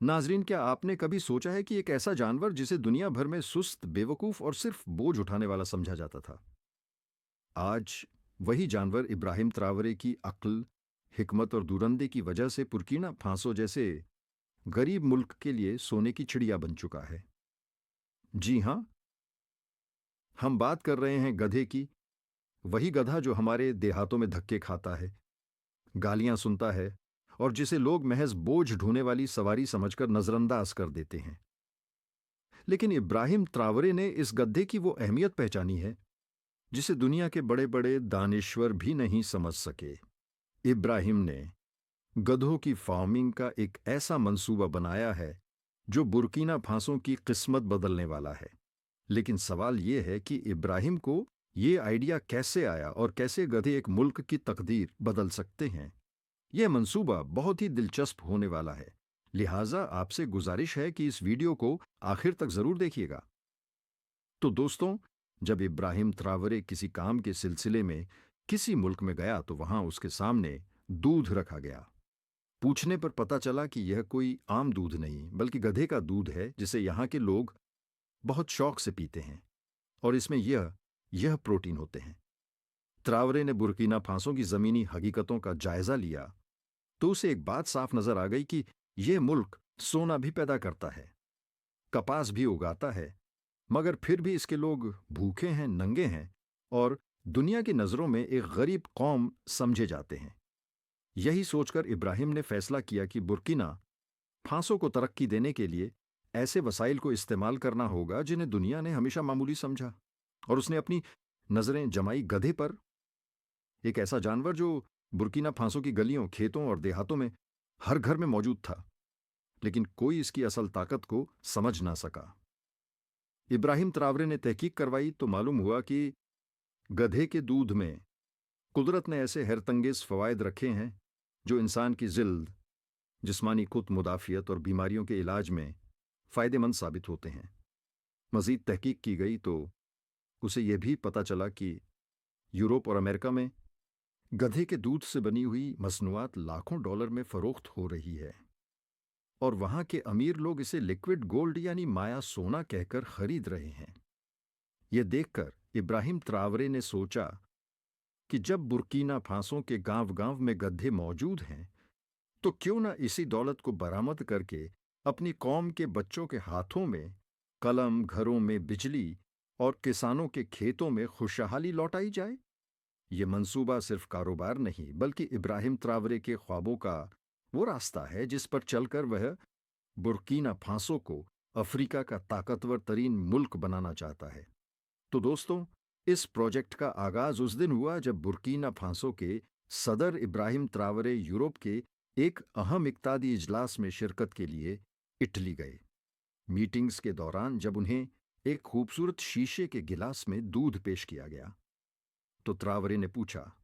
नाजरीन, क्या आपने कभी सोचा है कि एक ऐसा जानवर जिसे दुनिया भर में सुस्त, बेवकूफ और सिर्फ बोझ उठाने वाला समझा जाता था, आज वही जानवर इब्राहिम traore की अक्ल, हिकमत और दूरंदे की वजह से बुर्किना फासो जैसे गरीब मुल्क के लिए सोने की चिड़िया बन चुका है। जी हां, हम बात कर रहे हैं गधे की। वही गधा जो हमारे देहातों में धक्के खाता है, गालियां सुनता है और जिसे लोग महज बोझ ढोने वाली सवारी समझकर नजरअंदाज कर देते हैं। लेकिन इब्राहिम traore ने इस गद्दे की वो अहमियत पहचानी है जिसे दुनिया के बड़े बड़े दानिश्वर भी नहीं समझ सके। इब्राहिम ने गधों की फार्मिंग का एक ऐसा मंसूबा बनाया है जो बुर्किना फासो की किस्मत बदलने वाला है। लेकिन सवाल यह है कि इब्राहिम को ये आइडिया कैसे आया और कैसे गधे एक मुल्क की तकदीर बदल सकते हैं। यह मंसूबा बहुत ही दिलचस्प होने वाला है, लिहाजा आपसे गुजारिश है कि इस वीडियो को आखिर तक जरूर देखिएगा। तो दोस्तों, जब इब्राहिम traore किसी काम के सिलसिले में किसी मुल्क में गया तो वहां उसके सामने दूध रखा गया। पूछने पर पता चला कि यह कोई आम दूध नहीं बल्कि गधे का दूध है जिसे यहाँ के लोग बहुत शौक से पीते हैं और इसमें यह प्रोटीन होते हैं। traore ने बुर्किना फासो की जमीनी हकीकतों का जायजा लिया तो उसे एक बात साफ नजर आ गई कि यह मुल्क सोना भी पैदा करता है, कपास भी उगाता है, मगर फिर भी इसके लोग भूखे हैं, नंगे हैं और दुनिया की नजरों में एक गरीब कौम समझे जाते हैं। यही सोचकर इब्राहिम ने फैसला किया कि बुर्किना फासो को तरक्की देने के लिए ऐसे वसाइल को इस्तेमाल करना होगा जिन्हें दुनिया ने हमेशा मामूली समझा। और उसने अपनी नजरें जमाई गधे पर, एक ऐसा जानवर जो बुर्किना फासो की गलियों, खेतों और देहातों में हर घर में मौजूद था, लेकिन कोई इसकी असल ताकत को समझ ना सका। इब्राहिम traore ने तहकीक करवाई तो मालूम हुआ कि गधे के दूध में कुदरत ने ऐसे हैरतंगेज फवायद रखे हैं जो इंसान की जिल्द, जिस्मानी खुद मुदाफियत और बीमारियों के इलाज में फायदेमंद साबित होते हैं। मजीद तहकीक की गई तो उसे यह भी पता चला कि यूरोप और अमेरिका में गधे के दूध से बनी हुई मसनूआत लाखों डॉलर में फरोख्त हो रही है और वहां के अमीर लोग इसे लिक्विड गोल्ड यानी माया सोना कहकर खरीद रहे हैं। यह देखकर इब्राहिम traore ने सोचा कि जब बुर्किना फासो के गांव गांव में गधे मौजूद हैं तो क्यों ना इसी दौलत को बरामद करके अपनी कौम के बच्चों के हाथों में कलम, घरों में बिजली और किसानों के खेतों में खुशहाली लौटाई जाए। ये मंसूबा सिर्फ कारोबार नहीं बल्कि इब्राहिम traore के ख्वाबों का वो रास्ता है जिस पर चलकर वह बुर्किना फासो को अफ्रीका का ताकतवर तरीन मुल्क बनाना चाहता है। तो दोस्तों, इस प्रोजेक्ट का आगाज उस दिन हुआ जब बुर्किना फासो के सदर इब्राहिम traore यूरोप के एक अहम इक्तादी इजलास में शिरकत के लिए इटली गए। मीटिंग्स के दौरान जब उन्हें एक खूबसूरत शीशे के गिलास में दूध पेश किया गया तो traore ने पूछा,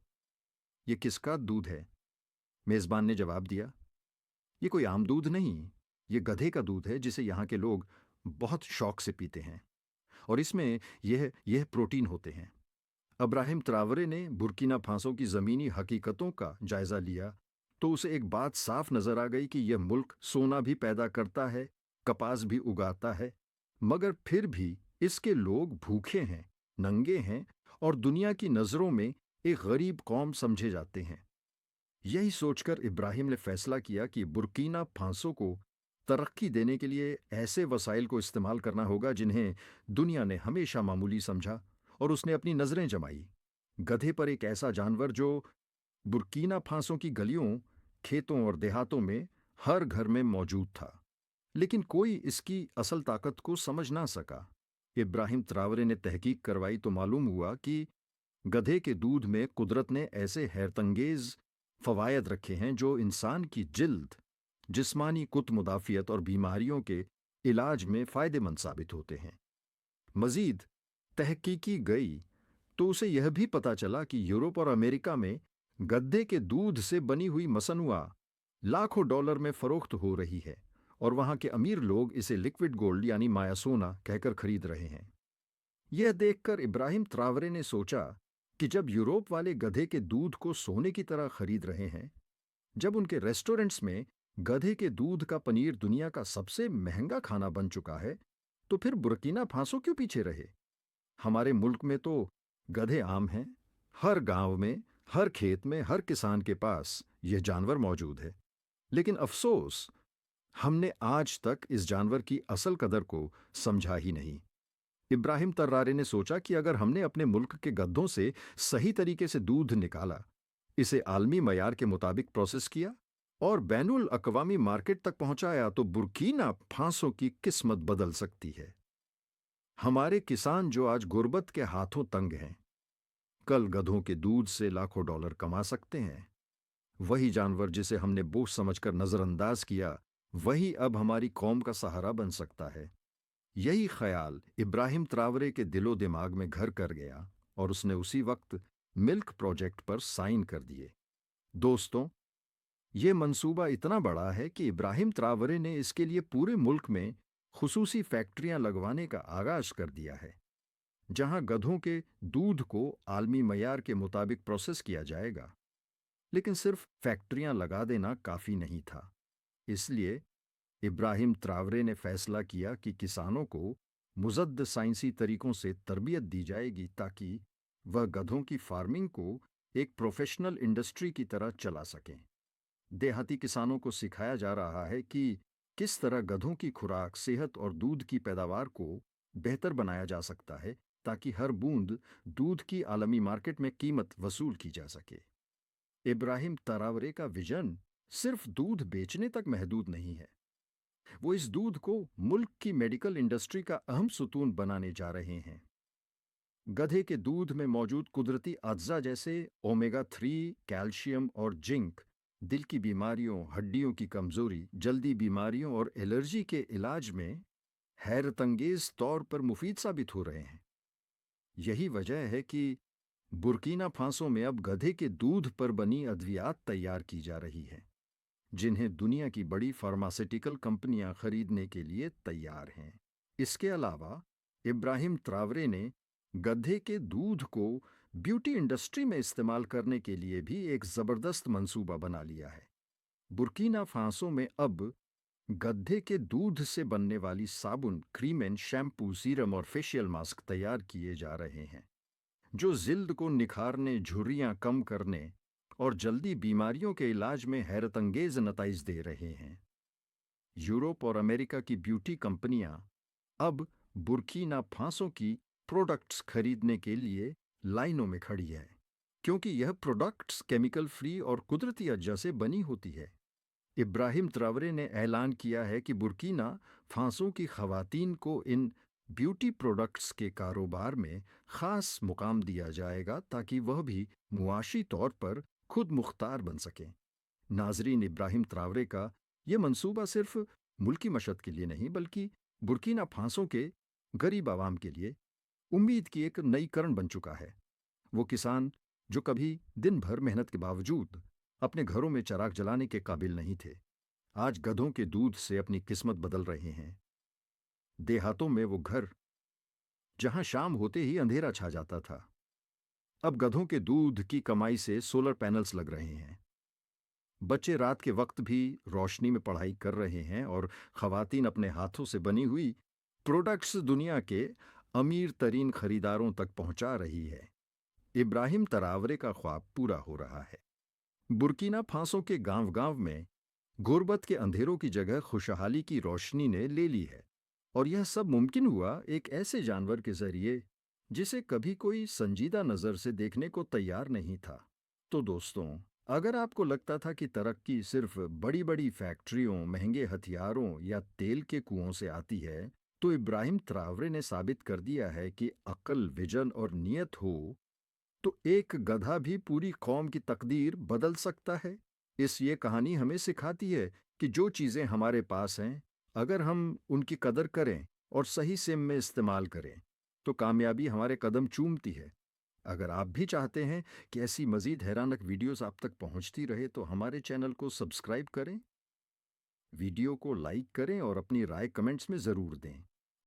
"यह किसका दूध है?" मेजबान ने जवाब दिया, "यह कोई आम दूध नहीं, यह गधे का दूध है जिसे यहाँ के लोग बहुत शौक से पीते हैं और इसमें यह प्रोटीन होते हैं।" इब्राहिम traore ने बुर्किना फासो की जमीनी हकीकतों का जायजा लिया तो उसे एक बात साफ नजर आ गई कि यह मुल्क सोना भी पैदा करता है, कपास भी उगाता है, मगर फिर भी इसके लोग भूखे हैं, नंगे हैं और दुनिया की नजरों में एक गरीब कौम समझे जाते हैं। यही सोचकर इब्राहिम ने फैसला किया कि बुर्किना फासो को तरक्की देने के लिए ऐसे वसाइल को इस्तेमाल करना होगा जिन्हें दुनिया ने हमेशा मामूली समझा और उसने अपनी नजरें जमाई गधे पर, एक ऐसा जानवर जो बुर्किना फासो की गलियों, खेतों और देहातों में हर घर में मौजूद था, लेकिन कोई इसकी असल ताकत को समझ ना सका। इब्राहिम traore ने तहकीक करवाई तो मालूम हुआ कि गधे के दूध में कुदरत ने ऐसे हैरतंगेज फवायद रखे हैं जो इंसान की जिल्द, जिस्मानी कुत मुदाफियत और बीमारियों के इलाज में फायदेमंद साबित होते हैं। मजीद तहकीकी गई तो उसे यह भी पता चला कि यूरोप और अमेरिका में गद्दे के दूध से बनी हुई मसनुआ लाखों डॉलर में फरोख्त हो रही है और वहां के अमीर लोग इसे लिक्विड गोल्ड यानी माया सोना कहकर खरीद रहे हैं। यह देखकर इब्राहिम traore ने सोचा कि जब यूरोप वाले गधे के दूध को सोने की तरह खरीद रहे हैं, जब उनके रेस्टोरेंट्स में गधे के दूध का पनीर दुनिया का सबसे महंगा खाना बन चुका है, तो फिर बुर्किना फासो क्यों पीछे रहे? हमारे मुल्क में तो गधे आम हैं। हर गांव में, हर खेत में, हर किसान के पास यह जानवर मौजूद है। लेकिन अफसोस, हमने आज तक इस जानवर की असल कदर को समझा ही नहीं। इब्राहिम तर्रारे ने सोचा कि अगर हमने अपने मुल्क के गधों से सही तरीके से दूध निकाला, इसे आलमी मयार के मुताबिक प्रोसेस किया और बैनुल अकवामी मार्केट तक पहुंचाया, तो बुर्कीना फासो की किस्मत बदल सकती है। हमारे किसान जो आज गुर्बत के हाथों तंग हैं, कल गधों के दूध से लाखों डॉलर कमा सकते हैं। वही जानवर जिसे हमने बोझ समझकर नजरअंदाज किया, वही अब हमारी कौम का सहारा बन सकता है। यही ख्याल इब्राहिम त्रावरे के दिलो दिमाग में घर कर गया और उसने उसी वक्त मिल्क प्रोजेक्ट पर साइन कर दिए। दोस्तों, ये मंसूबा इतना बड़ा है कि इब्राहिम त्रावरे ने इसके लिए पूरे मुल्क में खुसूसी फैक्ट्रियां लगवाने का आगाज कर दिया है, जहां गधों के दूध को आलमी मयार के मुताबिक प्रोसेस किया जाएगा। लेकिन सिर्फ फैक्ट्रियां लगा देना काफी नहीं था। इसलिए इब्राहिम त्रावरे ने फैसला किया कि किसानों को मुजद्द साइंसी तरीकों से तरबियत दी जाएगी, ताकि वह गधों की फार्मिंग को एक प्रोफेशनल इंडस्ट्री की तरह चला सकें। देहाती किसानों को सिखाया जा रहा है कि किस तरह गधों की खुराक, सेहत और दूध की पैदावार को बेहतर बनाया जा सकता है, ताकि हर बूंद दूध की आलमी मार्केट में कीमत वसूल की जा सके। इब्राहिम तरावरे का विजन सिर्फ दूध बेचने तक महदूद नहीं है। वो इस दूध को मुल्क की मेडिकल इंडस्ट्री का अहम सुतून बनाने जा रहे हैं। गधे के दूध में मौजूद कुदरती अज्जा जैसे ओमेगा 3, कैल्शियम और जिंक दिल की बीमारियों, हड्डियों की कमजोरी, जल्दी बीमारियों और एलर्जी के इलाज में हैरतंगेज तौर पर मुफीद साबित हो रहे हैं। यही वजह है कि बुर्किना फासो में अब गधे के दूध पर बनी अद्वियात तैयार की जा रही हैं, जिन्हें दुनिया की बड़ी फार्मास्यूटिकल कंपनियां खरीदने के लिए तैयार हैं। इसके अलावा इब्राहिम त्रावरे ने गधे के दूध को ब्यूटी इंडस्ट्री में इस्तेमाल करने के लिए भी एक जबरदस्त मंसूबा बना लिया है। बुर्किना फासो में अब गधे के दूध से बनने वाली साबुन, क्रीम, शैम्पू, सीरम और फेशियल मास्क तैयार किए जा रहे हैं, जो जिल्द को निखारने, झुर्रियां कम करने और जल्दी बीमारियों के इलाज में हैरतंगेज नताइज दे रहे हैं। यूरोप और अमेरिका की ब्यूटी कंपनियां अब बुर्किना फासो की प्रोडक्ट्स खरीदने के लिए लाइनों में खड़ी है, क्योंकि यह प्रोडक्ट्स केमिकल फ्री और कुदरती अज्जा से बनी होती है। इब्राहिम त्रावरे ने ऐलान किया है कि बुर्किना फासो की खवातीन को इन ब्यूटी प्रोडक्ट्स के कारोबार में खास मुकाम दिया जाएगा, ताकि वह भी मुआशी तौर पर खुद मुख्तार बन सकें। नाजरीन, इब्राहिम त्रावरे का यह मंसूबा सिर्फ मुल्की मशद के लिए नहीं, बल्कि बुर्किना फासो के गरीब आवाम के लिए उम्मीद की एक नई करण बन चुका है। वो किसान जो कभी दिन भर मेहनत के बावजूद अपने घरों में चिराग जलाने के काबिल नहीं थे, आज गधों के दूध से अपनी किस्मत बदल रहे हैं। देहातों में वो घर जहां शाम होते ही अंधेरा छा जाता था, अब गधों के दूध की कमाई से सोलर पैनल्स लग रहे हैं। बच्चे रात के वक्त भी रोशनी में पढ़ाई कर रहे हैं और खवातीन अपने हाथों से बनी हुई प्रोडक्ट्स दुनिया के अमीर तरीन खरीदारों तक पहुंचा रही है। इब्राहिम तरावरे का ख्वाब पूरा हो रहा है। बुर्किना फासो के गांव-गांव में गुर्बत के अंधेरों की जगह खुशहाली की रोशनी ने ले ली है, और यह सब मुमकिन हुआ एक ऐसे जानवर के जरिए जिसे कभी कोई संजीदा नजर से देखने को तैयार नहीं था। तो दोस्तों, अगर आपको लगता था कि तरक्की सिर्फ बड़ी-बड़ी फैक्ट्रियों, महंगे हथियारों या तेल के कुओं से आती है, तो इब्राहिम त्रावरे ने साबित कर दिया है कि अक्ल, विजन और नियत हो तो एक गधा भी पूरी कौम की तकदीर बदल सकता है। ये कहानी हमें सिखाती है कि जो चीज़ें हमारे पास हैं, अगर हम उनकी कदर करें और सही सिम में इस्तेमाल करें, तो कामयाबी हमारे कदम चूमती है। अगर आप भी चाहते हैं कि ऐसी मज़ीद हैरानक वीडियोस आप तक पहुंचती रहे, तो हमारे चैनल को सब्सक्राइब करें, वीडियो को लाइक करें और अपनी राय कमेंट्स में ज़रूर दें।